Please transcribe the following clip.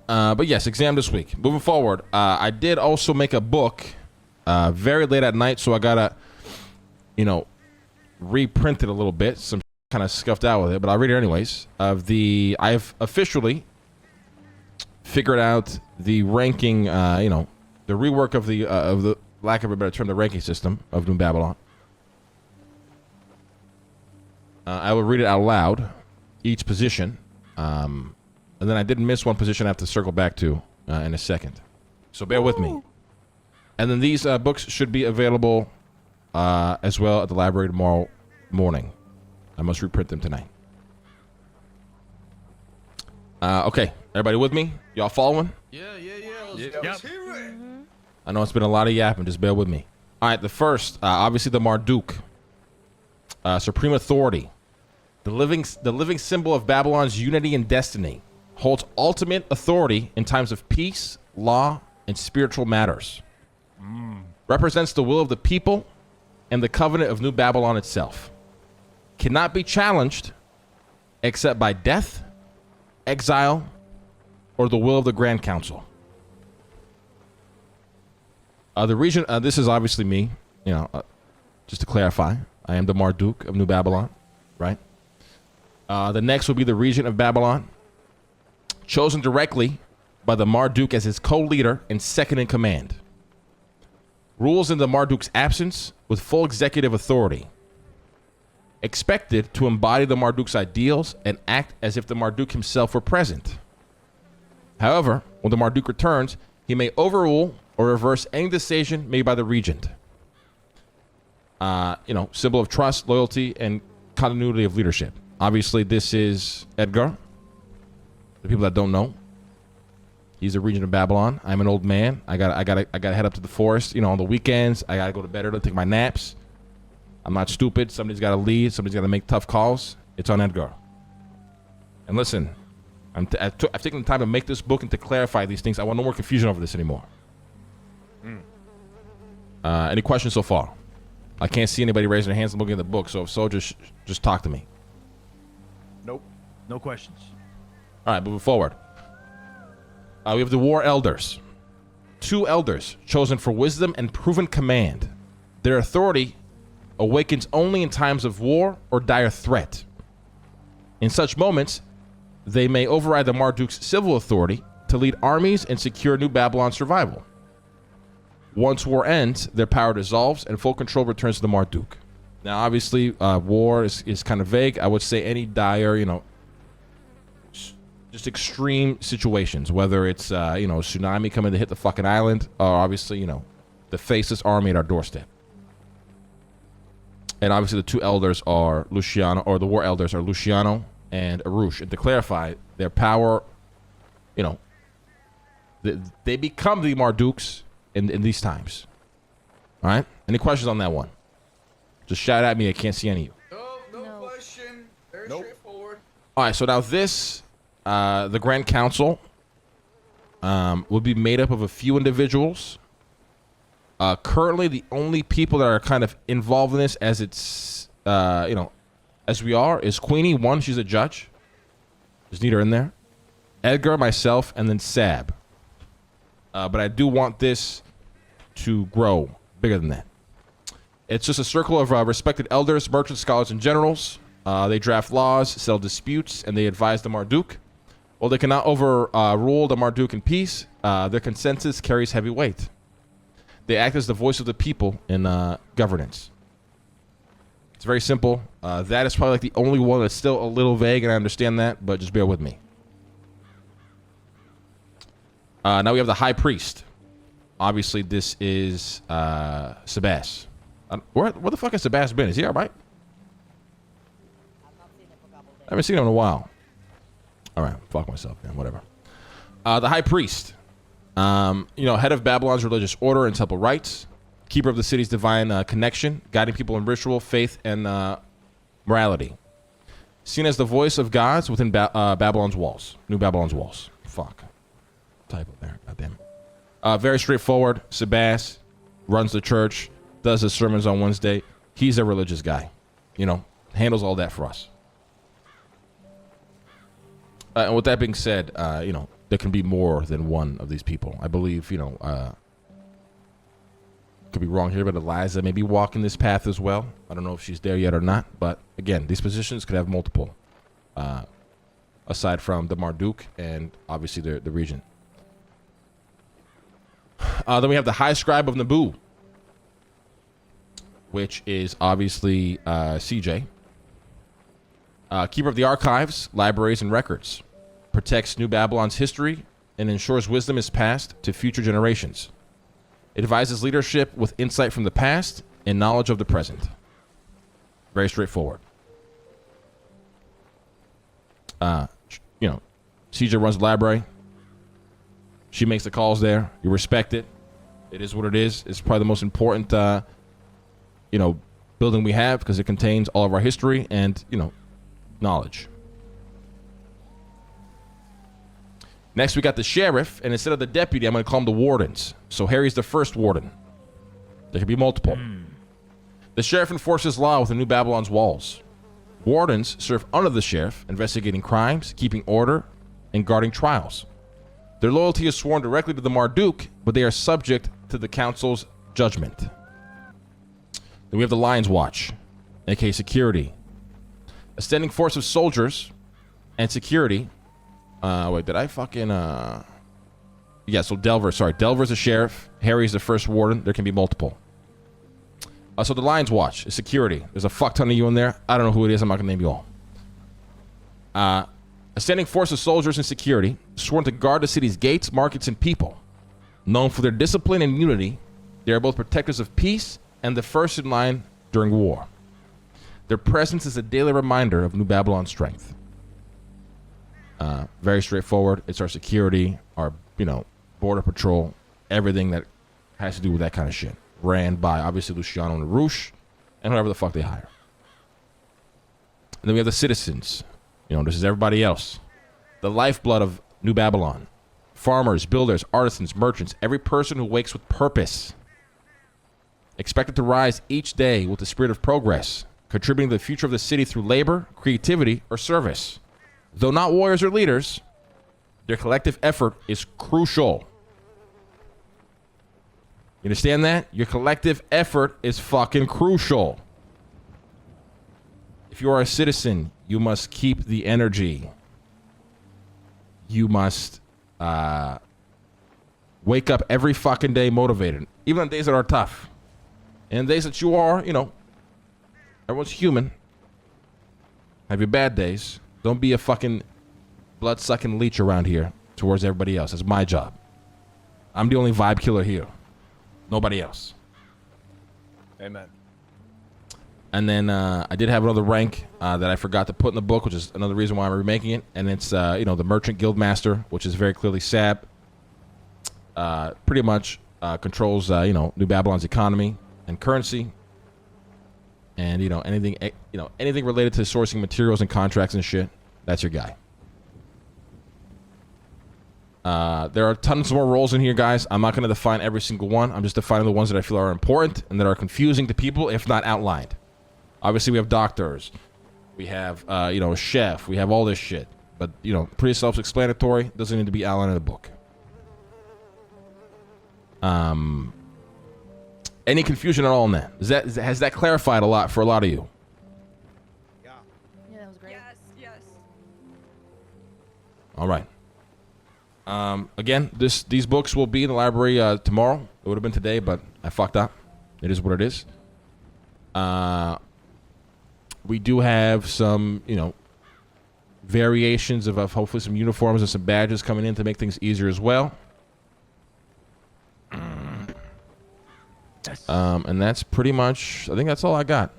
But yes, exam this week. Moving forward, I did also make a book very late at night, so I gotta, reprint it a little bit. Some kind of scuffed out with it, but I'll read it anyways. I've officially figured out the ranking, the rework of the lack of a better term, the ranking system of New Babylon. I will read it out loud, each position. And then I did miss one position I have to circle back to in a second. So bear with me. And then these books should be available as well at the library tomorrow morning. I must reprint them tonight. Okay, everybody with me? Y'all following? Yeah. Let's hear it. I know it's been a lot of yapping. Just bear with me. All right, the first, obviously the Marduk, supreme authority, the living symbol of Babylon's unity and destiny, holds ultimate authority in times of peace, law, and spiritual matters. Represents the will of the people and the covenant of New Babylon itself. Cannot be challenged except by death, exile, or the will of the Grand Council. The region, this is obviously me, just to clarify. I am the Marduk of New Babylon, right? The next will be the regent of Babylon, chosen directly by the Marduk as his co-leader and second in command. Rules in the Marduk's absence with full executive authority. Expected to embody the Marduk's ideals and act as if the Marduk himself were present. However, when the Marduk returns, he may overrule or reverse any decision made by the regent. Symbol of trust, loyalty, and continuity of leadership. Obviously, this is Edgar. The people that don't know, he's a regent of Babylon. I'm an old man. I gotta head up to the forest. On the weekends, I gotta go to bed early, take my naps. I'm not stupid. Somebody's gotta lead. Somebody's gotta make tough calls. It's on Edgar. And listen, I've taken the time to make this book and to clarify these things. I want no more confusion over this anymore. Any questions so far? I can't see anybody raising their hands and looking at the book, so if so, just talk to me. Nope. No questions. All right, moving forward. We have the War Elders. 2 elders chosen for wisdom and proven command. Their authority awakens only in times of war or dire threat. In such moments, they may override the Marduk's civil authority to lead armies and secure New Babylon's survival. Once war ends, their power dissolves and full control returns to the Marduk. Now, obviously, war is kind of vague. I would say any dire, just extreme situations, whether it's, a tsunami coming to hit the fucking island, or obviously, the faceless army at our doorstep. And obviously, the 2 elders are Luciano, or the war elders are Luciano and Arush. And to clarify, their power, they become the Marduks in these times. All right? Any questions on that one? Just shout at me. I can't see any of you. No question. Very straightforward. All right, so now this, the Grand Council, will be made up of a few individuals. Currently, the only people that are kind of involved in this, as it's, as we are, is Queenie. One, she's a judge. Just need her in there. Edgar, myself, and then Sab. But I do want this to grow bigger than that. It's just a circle of respected elders, merchants, scholars, and generals. They draft laws, settle disputes, and they advise the Marduk. While they cannot overrule the Marduk in peace, their consensus carries heavy weight. They act as the voice of the people in governance. It's very simple. That is probably like the only one that's still a little vague, and I understand that, but just bear with me. Now we have the High Priest. Obviously, this is Sebas. Where the fuck has Sebas been? Is he all right? I haven't seen him in a while. All right, fuck myself, man. Whatever. The High Priest. Head of Babylon's religious order and temple rites. Keeper of the city's divine connection. Guiding people in ritual, faith, and morality. Seen as the voice of gods within Babylon's walls. New Babylon's walls. Fuck. Typo there. Goddamn. Very straightforward. Sebas runs the church. Does his sermons on Wednesday. He's a religious guy. Handles all that for us. And with that being said, there can be more than one of these people. I believe, you know, could be wrong here, but Eliza may be walking this path as well. I don't know if she's there yet or not, but again, these positions could have multiple, aside from the Marduk and obviously the region. Then we have the High Scribe of Naboo, which is obviously CJ. Keeper of the archives, libraries, and records. Protects New Babylon's history and ensures wisdom is passed to future generations. It advises leadership with insight from the past and knowledge of the present. Very straightforward. You know, CJ runs the library. She makes the calls there. You respect it. It is what it is. It's probably the most important, you know, building we have because it contains all of our history and, you know, knowledge. Next, we got the sheriff, and instead of the deputy, I'm going to call them the wardens. So Harry's the first warden. There could be multiple. The sheriff enforces law within New Babylon's walls. Wardens serve under the sheriff, investigating crimes, keeping order, and guarding trials. Their loyalty is sworn directly to the Marduk, but they are subject to the council's judgment. Then we have the Lion's Watch, aka security. A standing force of soldiers and security. Wait, did I fucking yeah, so Delver's the sheriff. Harry's the first warden. There can be multiple. So the Lion's Watch is security. There's a fuck ton of you in there. I don't know who it is. I'm not gonna name you all. A standing force of soldiers and security, sworn to guard the city's gates, markets, and people. Known for their discipline and unity, they are both protectors of peace and the first in line during war. Their presence is a daily reminder of New Babylon's strength. Very straightforward. It's our security, our, you know, border patrol, everything that has to do with that kind of shit. Ran by, obviously, Luciano and Roosh, and whoever the fuck they hire. And then we have the citizens. You know, this is everybody else. The lifeblood of New Babylon. Farmers, builders, artisans, merchants, every person who wakes with purpose. Expected to rise each day with the spirit of progress, contributing to the future of the city through labor, creativity, or service. Though not warriors or leaders, their collective effort is crucial. You understand that? Your collective effort is fucking crucial. If you are a citizen, you must keep the energy. You must wake up every fucking day motivated, even on days that are tough. And days that you are, you know, everyone's human. Have your bad days. Don't be a fucking blood-sucking leech around here towards everybody else. That's my job. I'm the only vibe killer here. Nobody else. Amen. And then I did have another rank that I forgot to put in the book, which is another reason why I'm remaking it. And it's, you know, the Merchant Guild Master, which is very clearly SAB. Pretty much controls, you know, New Babylon's economy and currency. And, you know, anything related to sourcing materials and contracts and shit, that's your guy. There are tons more roles in here, guys. I'm not going to define every single one. I'm just defining the ones that I feel are important and that are confusing to people, if not outlined. Obviously, we have doctors. We have, you know, a chef. We have all this shit. But, you know, pretty self-explanatory. Doesn't need to be outlined in the book. Any confusion at all in that? Has that clarified a lot for a lot of you? Yeah, that was great. Yes. All right. Again, these books will be in the library tomorrow. It would have been today, but I fucked up. It is what it is. We do have some, you know, variations of hopefully some uniforms and some badges coming in to make things easier as well. And that's pretty much, I think that's all I got.